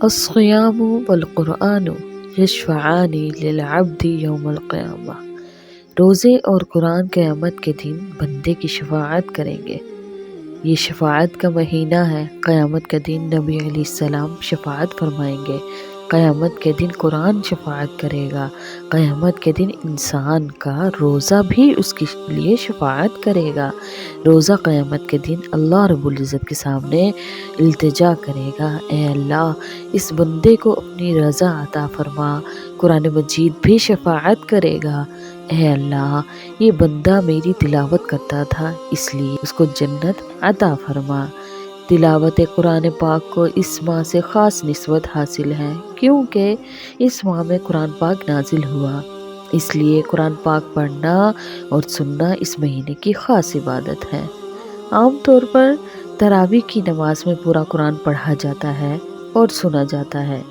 الصیام والقرآن یشفعان للعبد یوم القیامہ۔ روزے اور قرآن قیامت کے دن بندے کی شفاعت کریں گے۔ یہ شفاعت کا مہینہ ہے۔ قیامت کے دن نبی علیہ السلام شفاعت فرمائیں گے، قیامت کے دن قرآن شفاعت کرے گا، قیامت کے دن انسان کا روزہ بھی اس کے لیے شفاعت کرے گا۔ روزہ قیامت کے دن اللہ رب العزت کے سامنے التجا کرے گا، اے اللہ اس بندے کو اپنی رضا عطا فرما۔ قرآن مجید بھی شفاعت کرے گا، اے اللہ یہ بندہ میری تلاوت کرتا تھا اس لیے اس کو جنت عطا فرما۔ تلاوت قرآن پاک کو اس ماہ سے خاص نسبت حاصل ہے کیونکہ اس ماہ میں قرآن پاک نازل ہوا، اس لیے قرآن پاک پڑھنا اور سننا اس مہینے کی خاص عبادت ہے۔ عام طور پر تراویح کی نماز میں پورا قرآن پڑھا جاتا ہے اور سنا جاتا ہے۔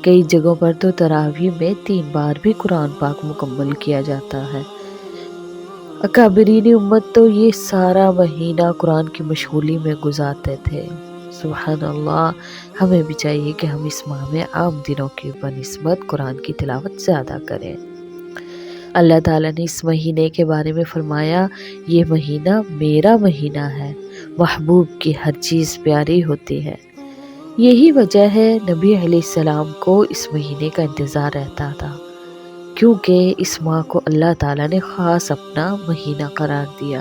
کئی جگہوں پر تو تراویح میں 3 بار بھی قرآن پاک مکمل کیا جاتا ہے۔ اکابرین امت تو یہ سارا مہینہ قرآن کی مشغولی میں گزارتے تھے۔ سبحان اللہ، ہمیں بھی چاہیے کہ ہم اس ماہ میں عام دنوں کی بنسبت قرآن کی تلاوت زیادہ کریں۔ اللہ تعالیٰ نے اس مہینے کے بارے میں فرمایا، یہ مہینہ میرا مہینہ ہے، محبوب کی ہر چیز پیاری ہوتی ہے۔ یہی وجہ ہے نبی علیہ السلام کو اس مہینے کا انتظار رہتا تھا، کیونکہ اس ماہ کو اللہ تعالیٰ نے خاص اپنا مہینہ قرار دیا۔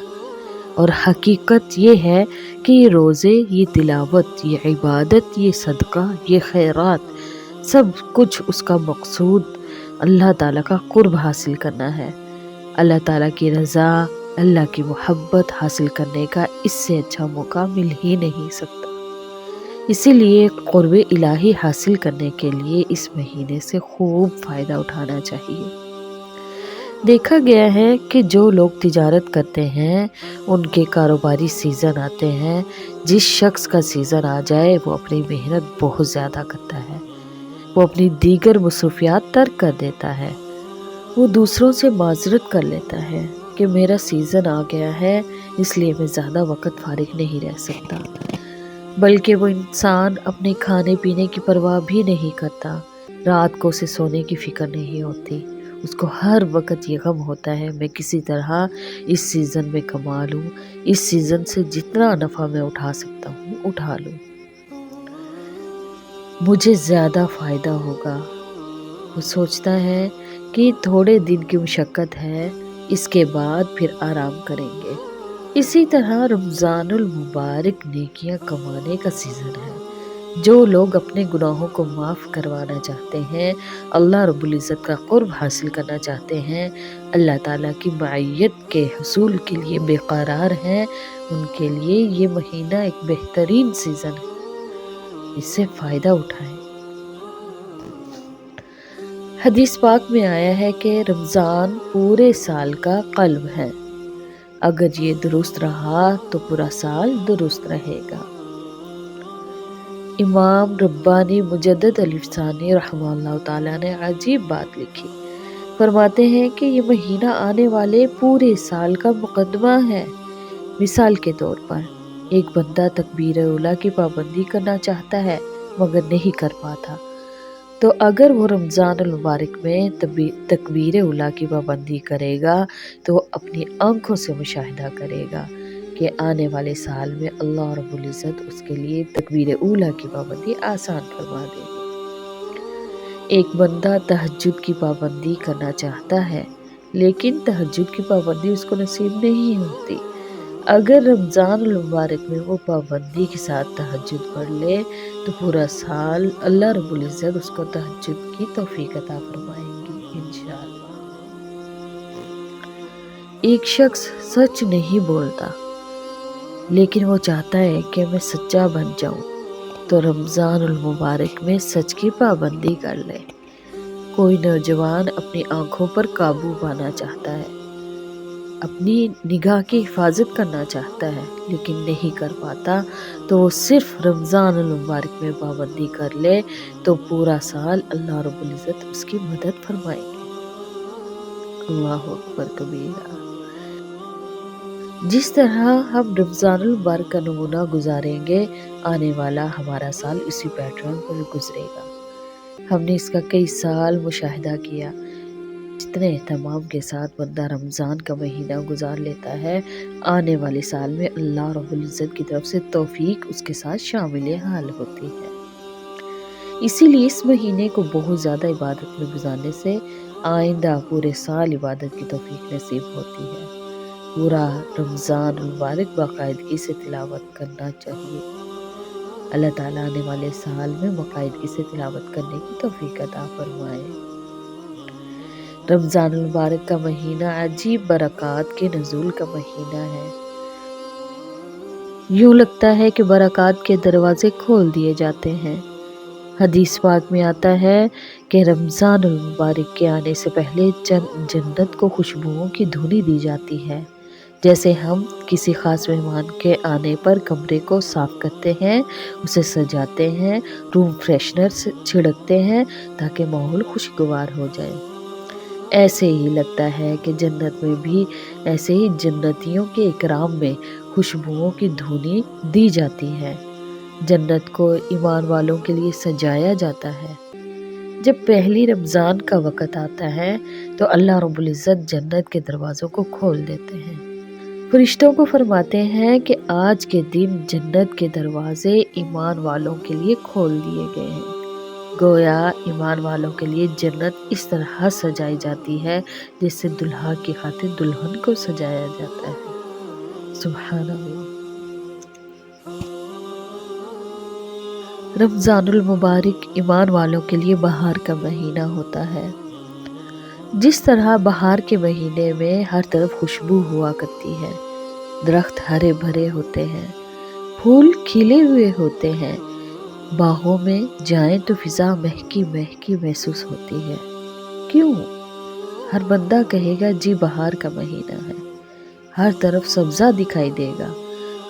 اور حقیقت یہ ہے کہ یہ روزے، یہ تلاوت، یہ عبادت، یہ صدقہ، یہ خیرات، سب کچھ اس کا مقصود اللہ تعالیٰ کا قرب حاصل کرنا ہے۔ اللہ تعالیٰ کی رضا، اللہ کی محبت حاصل کرنے کا اس سے اچھا موقع مل ہی نہیں سکتا۔ اسی لیے قرب الہی حاصل کرنے کے لیے اس مہینے سے خوب فائدہ اٹھانا چاہیے۔ دیکھا گیا ہے کہ جو لوگ تجارت کرتے ہیں ان کے کاروباری سیزن آتے ہیں، جس شخص کا سیزن آ جائے وہ اپنی محنت بہت زیادہ کرتا ہے، وہ اپنی دیگر مصروفیات ترک کر دیتا ہے، وہ دوسروں سے معذرت کر لیتا ہے کہ میرا سیزن آ گیا ہے اس لیے میں زیادہ وقت فارغ نہیں رہ سکتا، بلکہ وہ انسان اپنے کھانے پینے کی پرواہ بھی نہیں کرتا، رات کو اسے سونے کی فکر نہیں ہوتی، اس کو ہر وقت یہ غم ہوتا ہے میں کسی طرح اس سیزن میں کما لوں، اس سیزن سے جتنا نفع میں اٹھا سکتا ہوں اٹھا لوں، مجھے زیادہ فائدہ ہوگا۔ وہ سوچتا ہے کہ تھوڑے دن کی مشقت ہے، اس کے بعد پھر آرام کریں گے۔ اسی طرح رمضان المبارک نیکیاں کمانے کا سیزن ہے۔ جو لوگ اپنے گناہوں کو معاف کروانا چاہتے ہیں، اللہ رب العزت کا قرب حاصل کرنا چاہتے ہیں، اللہ تعالیٰ کی معیت کے حصول کے لیے بے قرار ہیں، ان کے لیے یہ مہینہ ایک بہترین سیزن ہے، اس سے فائدہ اٹھائیں۔ حدیث پاک میں آیا ہے کہ رمضان پورے سال کا قلب ہے، اگر یہ درست رہا تو پورا سال درست رہے گا۔ امام ربانی مجدد علی ثانی رحمہ اللہ تعالیٰ نے عجیب بات لکھی، فرماتے ہیں کہ یہ مہینہ آنے والے پورے سال کا مقدمہ ہے۔ مثال کے طور پر ایک بندہ تکبیر اولیٰ کی پابندی کرنا چاہتا ہے مگر نہیں کر پاتا، تو اگر وہ رمضان المبارک میں تکبیر اولیٰ کی پابندی کرے گا تو وہ اپنی آنکھوں سے مشاہدہ کرے گا کہ آنے والے سال میں اللہ رب العزت اس کے لیے تکبیر اولیٰ کی پابندی آسان فرما دے گی۔ ایک بندہ تہجد کی پابندی کرنا چاہتا ہے لیکن تہجد کی پابندی اس کو نصیب نہیں ہوتی، اگر رمضان المبارک میں وہ پابندی کے ساتھ تہجد پڑھ لے تو پورا سال اللہ رب العزت اس کو تہجد کی توفیق عطا فرمائیں گی انشاءاللہ۔ ایک شخص سچ نہیں بولتا لیکن وہ چاہتا ہے کہ میں سچا بن جاؤں، تو رمضان المبارک میں سچ کی پابندی کر لے۔ کوئی نوجوان اپنی آنکھوں پر قابو پانا چاہتا ہے، اپنی نگاہ کی حفاظت کرنا چاہتا ہے لیکن نہیں کر پاتا، تو وہ صرف رمضان المبارک میں پابندی کر لے تو پورا سال اللہ رب العزت اس کی مدد فرمائیں گے۔ اللہ اکبر کبیرہ۔ جس طرح ہم رمضان المبارک کا نمونہ گزاریں گے، آنے والا ہمارا سال اسی پیٹرن پر گزرے گا۔ ہم نے اس کا کئی سال مشاہدہ کیا۔ جتنے اہتمام کے ساتھ بندہ رمضان کا مہینہ گزار لیتا ہے، آنے والے سال میں اللہ رب العزت کی طرف سے توفیق اس کے ساتھ شامل حال ہوتی ہے۔ اسی لیے اس مہینے کو بہت زیادہ عبادت میں گزارنے سے آئندہ پورے سال عبادت کی توفیق نصیب ہوتی ہے۔ پورا رمضان المبارک باقاعدگی سے تلاوت کرنا چاہیے۔ اللہ تعالیٰ آنے والے سال میں باقاعدگی سے تلاوت کرنے کی توفیق عطا فرمائے۔ رمضان المبارک کا مہینہ عجیب برکات کے نزول کا مہینہ ہے۔ یوں لگتا ہے کہ برکات کے دروازے کھول دیے جاتے ہیں۔ حدیث پاک میں آتا ہے کہ رمضان المبارک کے آنے سے پہلے جنت کو خوشبوؤں کی دھولی دی جاتی ہے۔ جیسے ہم کسی خاص مہمان کے آنے پر کمرے کو صاف کرتے ہیں، اسے سجاتے ہیں، روم فریشنر چھڑکتے ہیں تاکہ ماحول خوشگوار ہو جائے۔ ایسے ہی لگتا ہے کہ جنت میں بھی ایسے ہی جنتیوں کے اکرام میں خوشبوؤں کی دھولی دی جاتی ہے۔ جنت کو ایمان والوں کے لیے سجایا جاتا ہے۔ جب پہلی رمضان کا وقت آتا ہے تو اللہ رب العزت جنت کے دروازوں کو کھول دیتے ہیں۔ فرشتوں کو فرماتے ہیں کہ آج کے دن جنت کے دروازے ایمان والوں کے لیے کھول دیے گئے ہیں۔ گویا ایمان والوں کے لیے جنت اس طرح سجائی جاتی ہے جس سے دلہا کی خاطر دلہن کو سجایا جاتا ہے۔ سبحان اللہ۔ رمضان المبارک ایمان والوں کے لیے بہار کا مہینہ ہوتا ہے۔ جس طرح بہار کے مہینے میں ہر طرف خوشبو ہوا کرتی ہے، درخت ہرے بھرے ہوتے ہیں، پھول کھلے ہوئے ہوتے ہیں، باغوں میں جائیں تو فضا مہکی مہکی محسوس ہوتی ہے۔ کیوں؟ ہر بندہ کہے گا جی بہار کا مہینہ ہے، ہر طرف سبزہ دکھائی دے گا،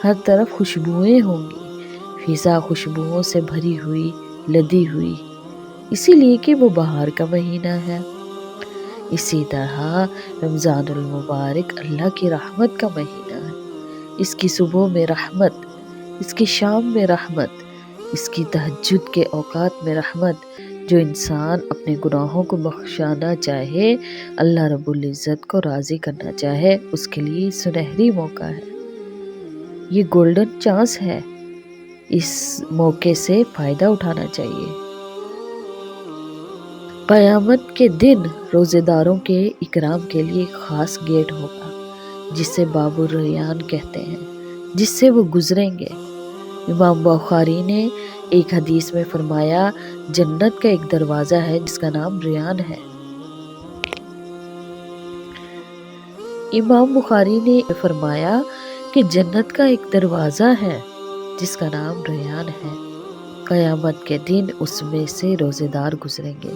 ہر طرف خوشبوئیں ہوں گی، فضا خوشبوؤں سے بھری ہوئی، لدی ہوئی، اسی لیے کہ وہ بہار کا مہینہ ہے۔ اسی طرح رمضان المبارک اللہ کی رحمت کا مہینہ ہے۔ اس کی صبح میں رحمت، اس کی شام میں رحمت، اس کی تہجد کے اوقات میں رحمت۔ جو انسان اپنے گناہوں کو بخشانا چاہے، اللہ رب العزت کو راضی کرنا چاہے، اس کے لیے سنہری موقع ہے۔ یہ گولڈن چانس ہے، اس موقع سے فائدہ اٹھانا چاہیے۔ قیامت کے دن روزے داروں کے اکرام کے لیے ایک خاص گیٹ ہوگا جسے باب الریان کہتے ہیں، جس سے وہ گزریں گے۔ امام بخاری نے ایک حدیث میں فرمایا، جنت کا ایک دروازہ ہے جس کا نام ریان ہے۔ امام بخاری نے فرمایا کہ جنت کا ایک دروازہ ہے جس کا نام ریان ہے۔ قیامت کے دن اس میں سے روزے دار گزریں گے،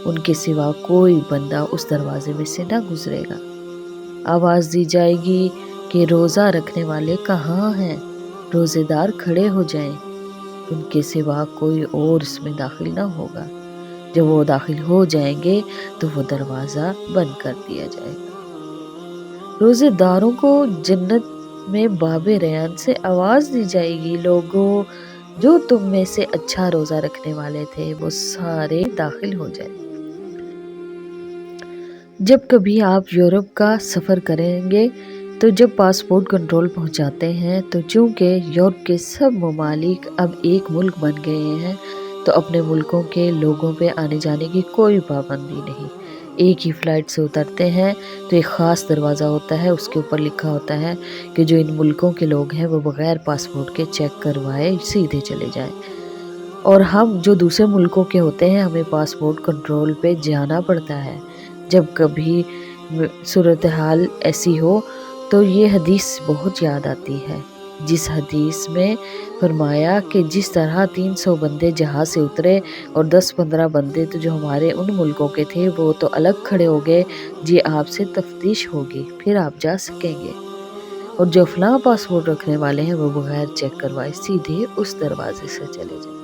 ان کے سوا کوئی بندہ اس دروازے میں سے نہ گزرے گا۔ آواز دی جائے گی کہ روزہ رکھنے والے کہاں ہیں؟ روزے دار کھڑے ہو جائیں، ان کے سوا کوئی اور اس میں داخل نہ ہوگا۔ جب وہ داخل ہو جائیں گے تو وہ دروازہ بند کر دیا جائے گا۔ روزے داروں کو جنت میں باب ریان سے آواز دی جائے گی، لوگوں جو تم میں سے اچھا روزہ رکھنے والے تھے وہ سارے داخل ہو جائیں۔ جب کبھی آپ یورپ کا سفر کریں گے تو جب پاسپورٹ کنٹرول پہنچاتے ہیں تو چونکہ یورپ کے سب ممالک اب ایک ملک بن گئے ہیں تو اپنے ملکوں کے لوگوں پہ آنے جانے کی کوئی پابندی نہیں۔ ایک ہی فلائٹ سے اترتے ہیں تو ایک خاص دروازہ ہوتا ہے، اس کے اوپر لکھا ہوتا ہے کہ جو ان ملکوں کے لوگ ہیں وہ بغیر پاسپورٹ کے چیک کروائے سیدھے چلے جائیں، اور ہم جو دوسرے ملکوں کے ہوتے ہیں ہمیں پاسپورٹ کنٹرول پہ جانا پڑتا ہے۔ جب کبھی صورتحال ایسی ہو تو یہ حدیث بہت یاد آتی ہے، جس حدیث میں فرمایا کہ جس طرح 300 بندے جہاز سے اترے اور 10-15 بندے تو جو ہمارے ان ملکوں کے تھے وہ تو الگ کھڑے ہو گئے، جی آپ سے تفتیش ہوگی پھر آپ جا سکیں گے، اور جو فلاں پاسپورٹ رکھنے والے ہیں وہ بغیر چیک کروائے سیدھے اس دروازے سے چلے جائیں۔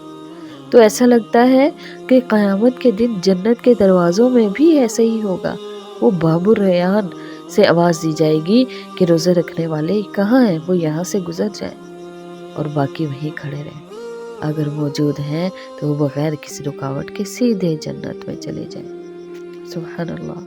تو ایسا لگتا ہے کہ قیامت کے دن جنت کے دروازوں میں بھی ایسا ہی ہوگا، وہ باب الریان سے آواز دی جائے گی کہ روزے رکھنے والے کہاں ہیں، وہ یہاں سے گزر جائیں، اور باقی وہیں کھڑے رہیں۔ اگر موجود ہیں تو وہ بغیر کسی رکاوٹ کے سیدھے جنت میں چلے جائیں۔ سبحان اللہ۔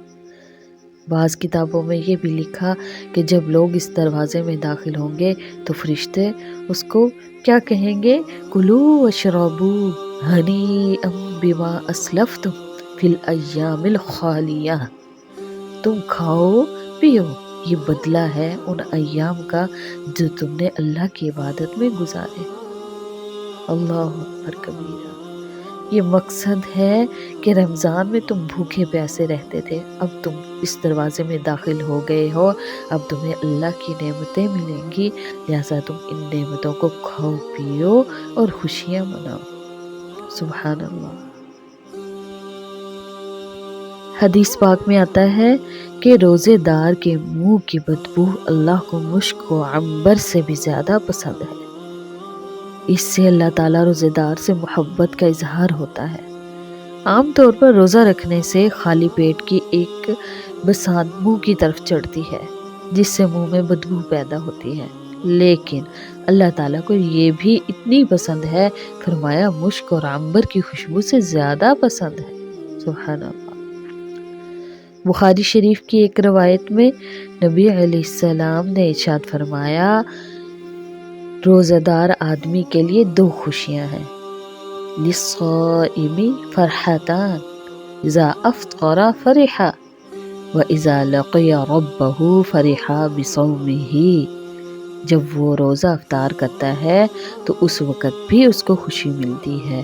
بعض کتابوں میں یہ بھی لکھا کہ جب لوگ اس دروازے میں داخل ہوں گے تو فرشتے اس کو کیا کہیں گے؟ کلوا واشربوا ہنیئا بما اسلفتم فی الایام الخالیہ، تم کھاؤ پیو، یہ بدلہ ہے ان ایام کا جو تم نے اللہ کی عبادت میں گزارے۔ اللہ اکبر کبیرہ۔ یہ مقصد ہے کہ رمضان میں تم بھوکے پیاسے رہتے تھے، اب تم اس دروازے میں داخل ہو گئے ہو، اب تمہیں اللہ کی نعمتیں ملیں گی، لہذا تم ان نعمتوں کو کھاؤ پیو اور خوشیاں مناؤ۔ سبحان اللہ۔ حدیث پاک میں آتا ہے کہ روزے دار کے منہ کی بدبو اللہ کو مشک و عنبر سے بھی زیادہ پسند ہے۔ اس سے اللہ تعالیٰ روزے دار سے محبت کا اظہار ہوتا ہے۔ عام طور پر روزہ رکھنے سے خالی پیٹ کی ایک بساط منہ کی طرف چڑھتی ہے جس سے منہ میں بدبو پیدا ہوتی ہے، لیکن اللہ تعالیٰ کو یہ بھی اتنی پسند ہے، فرمایا مشک اور عنبر کی خوشبو سے زیادہ پسند ہے۔ سبحان اللہ۔ بخاری شریف کی ایک روایت میں نبی علیہ السلام نے ارشاد فرمایا، روزہ دار آدمی کے لیے دو خوشیاں ہیں، للصائم فرحتان اذا افطر فرح واذا لقی ربہ فرح بصومہ۔ جب وہ روزہ افطار کرتا ہے تو اس وقت بھی اس کو خوشی ملتی ہے،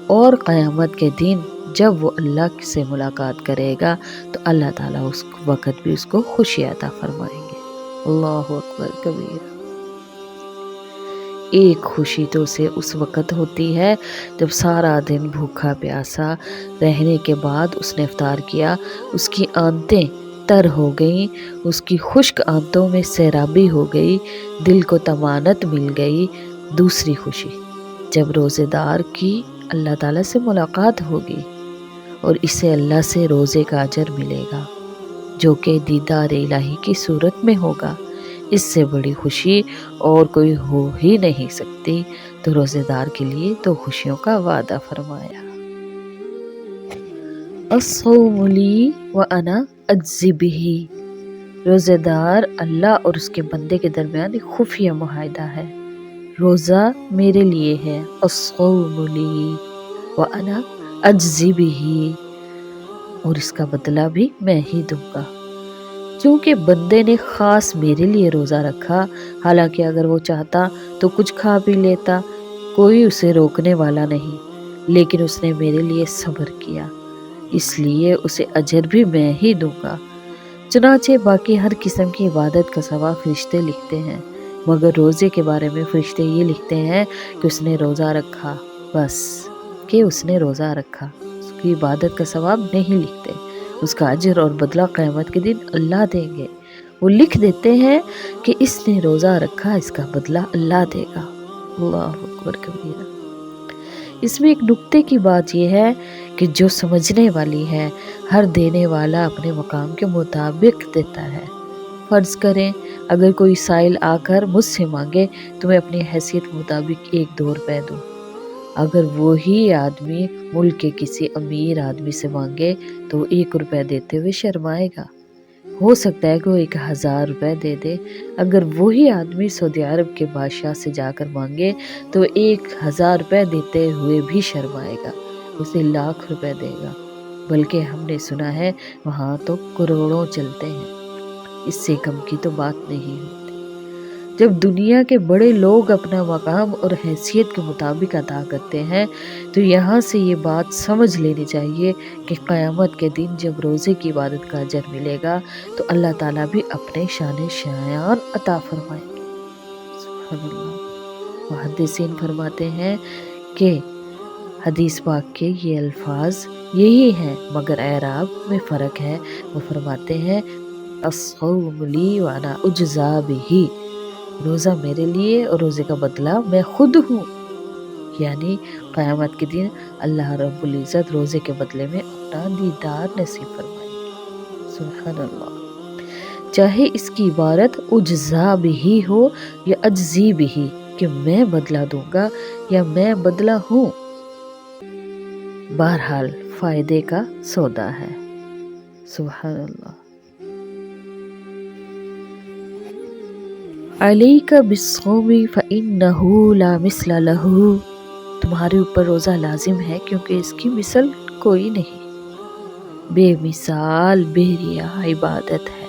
اور قیامت کے دن جب وہ اللہ سے ملاقات کرے گا تو اللہ تعالیٰ اس وقت بھی اس کو خوشی عطا فرمائیں گے۔ اللہ اکبر کبیرہ۔ ایک خوشی تو اسے اس وقت ہوتی ہے جب سارا دن بھوکا پیاسا رہنے کے بعد اس نے افطار کیا، اس کی آنتیں تر ہو گئیں، اس کی خشک آنتوں میں سیرابی ہو گئی، دل کو طمانت مل گئی۔ دوسری خوشی جب روزے دار کی اللہ تعالیٰ سے ملاقات ہوگی اور اسے اللہ سے روزے کا اجر ملے گا جو کہ دیدار الہی کی صورت میں ہوگا۔ اس سے بڑی خوشی اور کوئی ہو ہی نہیں سکتی، تو روزے دار کے لیے تو خوشیوں کا وعدہ فرمایا۔ الصوم لی وانا اجزی بہ، روزے دار اللہ اور اس کے بندے کے درمیان ایک خفیہ معاہدہ ہے۔ روزہ میرے لیے ہے، الصوم لی وانا اجزی بہ، اور اس کا بدلہ بھی میں ہی دوں گا۔ چونکہ بندے نے خاص میرے لیے روزہ رکھا، حالانکہ اگر وہ چاہتا تو کچھ کھا پی لیتا، کوئی اسے روکنے والا نہیں، لیکن اس نے میرے لیے صبر کیا، اس لیے اسے اجر بھی میں ہی دوں گا۔ چنانچہ باقی ہر قسم کی عبادت کا ثواب فرشتے لکھتے ہیں، مگر روزے کے بارے میں فرشتے یہ لکھتے ہیں کہ اس نے روزہ رکھا، بس کہ اس نے روزہ رکھا، اس کی عبادت کا ثواب نہیں لکھتے۔ اس کا اجر اور بدلہ قیامت کے دن اللہ دیں گے۔ وہ لکھ دیتے ہیں کہ اس نے روزہ رکھا، اس کا بدلہ اللہ دے گا۔ اللہ اکبر کبیرہ۔ اس میں ایک نکتے کی بات یہ ہے کہ جو سمجھنے والی ہے، ہر دینے والا اپنے مقام کے مطابق دیتا ہے۔ فرض کریں اگر کوئی سائل آ کر مجھ سے مانگے تو میں اپنی حیثیت کے مطابق 1-2 روپے دوں۔ اگر وہی آدمی ملک کے کسی امیر آدمی سے مانگے تو وہ 1 روپے دیتے ہوئے شرمائے گا، ہو سکتا ہے کہ وہ 1000 روپے دے دے۔ اگر وہی آدمی سعودی عرب کے بادشاہ سے جا کر مانگے تو وہ 1000 روپے دیتے ہوئے بھی شرمائے گا، اسے لاکھ روپے دے گا، بلکہ ہم نے سنا ہے وہاں تو کروڑوں چلتے ہیں۔ اس سے کم کی تو بات نہیں ہوتی۔ جب دنیا کے بڑے لوگ اپنا مقام اور حیثیت کے مطابق عطا کرتے ہیں تو یہاں سے یہ بات سمجھ لینی چاہیے کہ قیامت کے دن جب روزے کی عبادت کا اجر ملے گا تو اللہ تعالیٰ بھی اپنے شان شایان عطا فرمائیں گے۔ سبحان اللہ۔ محدثین فرماتے ہیں کہ حدیث پاک کے یہ الفاظ یہی ہیں مگر اعراب میں فرق ہے۔ وہ فرماتے ہیں الصوم لی وانا اجزا بہ، روزہ میرے لیے اور روزے کا بدلہ میں خود ہوں، یعنی قیامت کے دن اللہ رب العزت روزے کے بدلے میں اپنا دیدار نصیب فرمائیں گے۔ سبحان اللہ۔ چاہے اس کی عبارت اجزا بھی ہو یا اجزی بھی، کہ میں بدلہ دوں گا یا میں بدلہ ہوں، بہرحال فائدے کا سودا ہے۔ سبحان اللہ۔ علیک بالصوم فإنہ لا مثل لہ، تمہارے اوپر روزہ لازم ہے کیونکہ اس کی مثل کوئی نہیں، بے مثال بے ریا عبادت ہے۔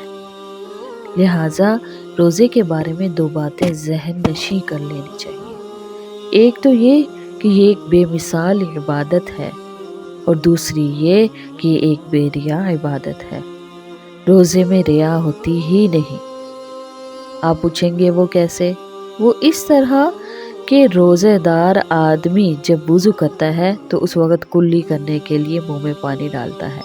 لہٰذا روزے کے بارے میں دو باتیں ذہن نشیں کر لینی چاہیے، ایک تو یہ کہ یہ ایک بے مثال عبادت ہے، اور دوسری یہ کہ یہ ایک بے ریا عبادت ہے۔ روزے میں ریا ہوتی ہی نہیں۔ آپ پوچھیں گے وہ کیسے؟ وہ اس طرح کہ روزے دار آدمی جب وضو کرتا ہے تو اس وقت کلی کرنے کے لیے منہ میں پانی ڈالتا ہے۔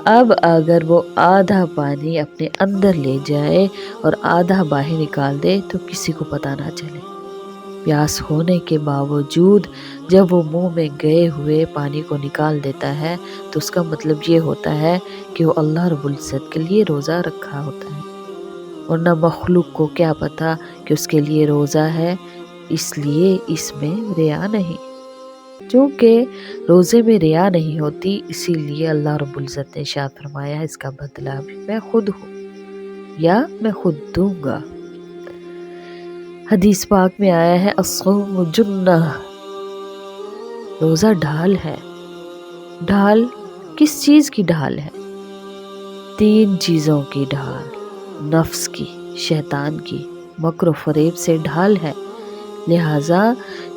اب اگر وہ آدھا پانی اپنے اندر لے جائے اور آدھا باہر نکال دے تو کسی کو پتہ نہ چلے۔ پیاس ہونے کے باوجود جب وہ منہ میں گئے ہوئے پانی کو نکال دیتا ہے تو اس کا مطلب یہ ہوتا ہے کہ وہ اللہ رب العزت کے لیے روزہ رکھا ہوتا ہے، ورنہ مخلوق کو کیا پتا کہ اس کے لیے روزہ ہے، اس لیے اس میں ریا نہیں۔ چونکہ روزے میں ریا نہیں ہوتی، اسی لیے اللہ رب العزت نے ارشاد فرمایا اس کا بدلہ بھی میں خود ہوں یا میں خود دوں گا۔ حدیث پاک میں آیا ہے الصوم جنہ، روزہ ڈھال ہے۔ ڈھال کس چیز کی ڈھال ہے؟ تین چیزوں کی ڈھال، نفس کی، شیطان کی، مکر و فریب سے ڈھال ہے۔ لہٰذا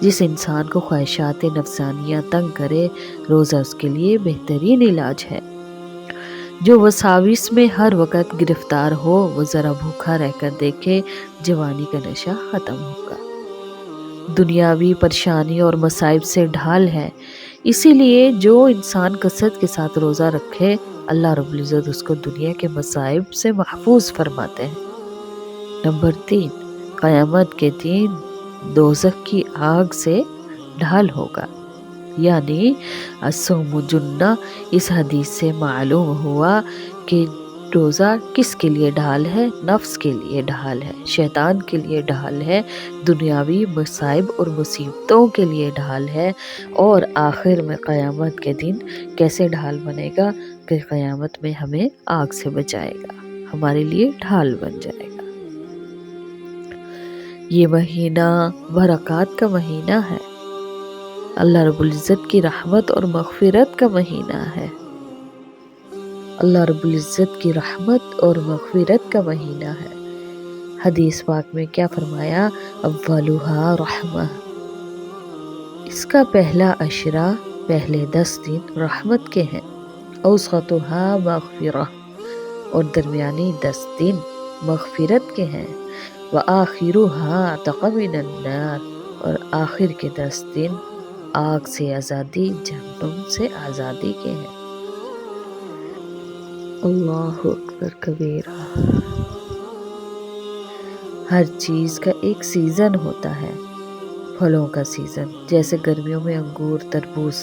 جس انسان کو خواہشات نفسانیہ تنگ کرے، روزہ اس کے لیے بہترین علاج ہے۔ جو وساوس میں ہر وقت گرفتار ہو وہ ذرا بھوکا رہ کر دیکھے، جوانی کا نشہ ختم ہوگا۔ دنیاوی پریشانی اور مصائب سے ڈھال ہے، اسی لیے جو انسان کثرت کے ساتھ روزہ رکھے اللہ رب العزت اس کو دنیا کے مصائب سے محفوظ فرماتے ہیں۔ نمبر 3، قیامت کے دن دوزخ کی آگ سے ڈھال ہوگا، یعنی الصوم جنہ۔ اس حدیث سے معلوم ہوا کہ روزہ کس کے لیے ڈھال ہے؟ نفس کے لیے ڈھال ہے، شیطان کے لیے ڈھال ہے، دنیاوی مصائب اور مصیبتوں کے لیے ڈھال ہے، اور آخر میں قیامت کے دن کیسے ڈھال بنے گا کہ قیامت میں ہمیں آگ سے بچائے گا، ہمارے لیے ڈھال بن جائے گا۔ یہ مہینہ برکات کا مہینہ ہے، اللہ رب العزت کی رحمت اور مغفرت کا مہینہ ہے۔ اللہ رب العزت کی رحمت اور مغفرت کا مہینہ ہے۔ حدیث پاک میں کیا فرمایا؟ اولھا رحمہ، اس کا پہلا عشرہ، پہلے 10 دن رحمت کے ہیں، اوسطھا مغفرہ، اور درمیانی 10 دن مغفرت کے ہیں، وآخرھا عتق من النار، اور آخر کے 10 دن آگ سے آزادی، جہنم سے آزادی کے ہیں۔ اللہ اکبر کبیرہ۔ ہر چیز کا ایک سیزن ہوتا ہے، پھلوں کا سیزن، جیسے گرمیوں میں انگور، تربوز،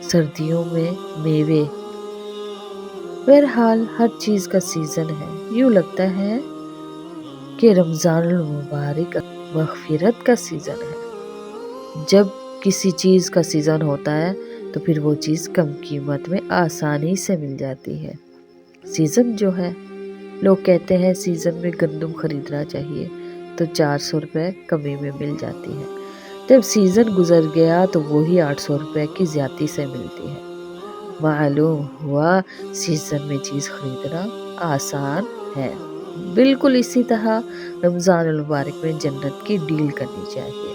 سردیوں میں میوے، بہرحال ہر چیز کا سیزن ہے۔ یوں لگتا ہے کہ رمضان المبارک مغفرت کا سیزن ہے۔ جب کسی چیز کا سیزن ہوتا ہے تو پھر وہ چیز کم قیمت میں آسانی سے مل جاتی ہے۔ سیزن جو ہے، لوگ کہتے ہیں سیزن میں گندم خریدنا چاہیے تو 400 روپے کمی میں مل جاتی ہے، جب سیزن گزر گیا تو وہی 800 روپے کی زیادتی سے ملتی ہے۔ معلوم ہوا سیزن میں چیز خریدنا آسان ہے۔ بالکل اسی طرح رمضان المبارک میں جنت کی ڈیل کرنی چاہیے،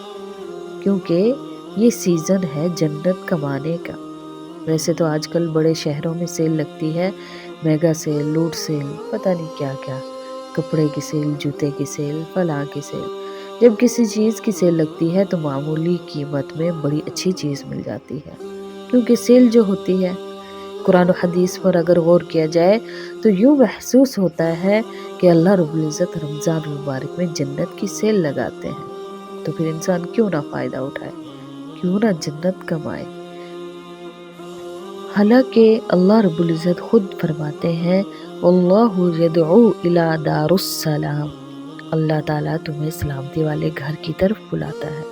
کیونکہ یہ سیزن ہے جنت کمانے کا۔ ویسے تو آج کل بڑے شہروں میں سیل لگتی ہے، میگا سیل، لوٹ سیل، پتہ نہیں کیا کیا، کپڑے کی سیل، جوتے کی سیل، فلاں کی سیل۔ جب کسی چیز کی سیل لگتی ہے تو معمولی قیمت میں بڑی اچھی چیز مل جاتی ہے، کیونکہ سیل جو ہوتی ہے، قرآن و حدیث پر اگر غور کیا جائے تو یوں محسوس ہوتا ہے کہ اللہ رب العزت رمضان المبارک میں جنت کی سیل لگاتے ہیں، تو پھر انسان کیوں نہ فائدہ اٹھائے، کیوں نہ جنت کمائے۔ حالانکہ اللہ رب العزت خود فرماتے ہیں اللہ یدعو الی دار السلام، اللہ تعالیٰ تمہیں سلامتی والے گھر کی طرف بلاتا ہے،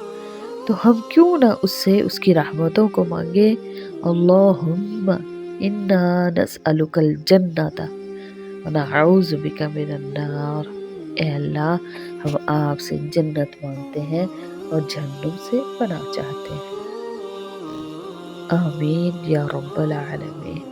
تو ہم کیوں نہ اس سے اس کی رحمتوں کو مانگے۔ اللہم انا نسألک الجنۃ ونعوذ بک من النار، اے اللہ ہم آپ سے جنت مانگتے ہیں اور جہنم سے پناہ چاہتے ہیں۔ آمین یا رب العالمین۔